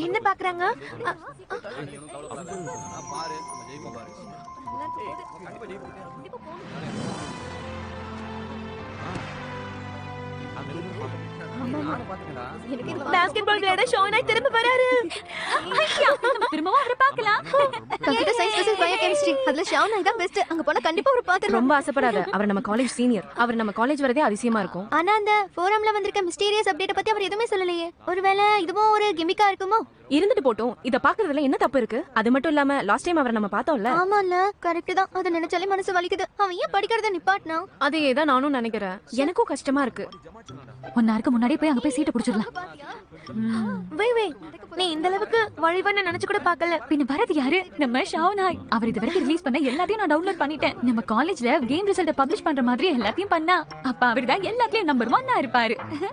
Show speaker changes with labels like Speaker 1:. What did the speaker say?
Speaker 1: என்ன பாக்குறாங்க? பாஸ்கெட்பால் விளையாட ஷானாய் திரும்ப வராரு.
Speaker 2: திரும்பவும் அவரை பார்க்கலாம்.
Speaker 3: Computer science versus biochemistry. அதுல ஷானாய் தான் பெஸ்ட். அங்க போனா கண்டிப்பா ஒரு பாத்து.
Speaker 1: ரொம்ப ஆசைப்படாத. அவர் நம்ம காலேஜ் சீனியர். அவர் நம்ம காலேஜ் வரதே அதிசயமா இருக்கும்.
Speaker 3: ஆனா அந்த ஃபோரம்ல வந்திருக்க மிஸ்டீரியஸ் அப்டேட் பத்தி அவர் எதுவுமே சொல்லலையே. ஒருவேளை இதுவும் ஒரு கிமிக்கா இருக்குமோ?
Speaker 1: இருந்துட்டு போட்டும். இத பாக்குறதுல என்ன தப்பு இருக்கு? அது மட்டும் இல்லாம லாஸ்ட் டைம் அவரை நம்ம பார்த்தோம்ல.
Speaker 3: ஆமால, கரெக்ட் தான். அத நினைச்சாலே மனசு வலிக்குது. அவன் ஏன் படிக்கிறத நிப்பாட்னா?
Speaker 1: அதே தான் நானும் நினைக்கிறேன். எனக்கும் கஷ்டமா இருக்கு.
Speaker 2: 1 ஹவருக்கு முன்னாடியே போய் அங்க போய் சீட்டை புடிச்சிடலாம்.
Speaker 1: வை நீ இந்த அளவுக்கு வழிவன்னு நினைச்சு கூட பார்க்கல.
Speaker 2: பின்ன வரது யாரு? நம்ம ஷானாய். அவர் இது வரைக்கும் ரிலீஸ் பண்ண எல்லாத்தையும் நான் டவுன்லோட் பண்ணிட்டேன். நம்ம காலேஜ்ல கேம் ரிசல்ட் பப்ளிஷ் பண்ற மாதிரி எல்லாத்தையும் பண்ணா அப்ப அவர் தான் எல்லாத்தையும் நம்பர் 1 இருப்பாரு.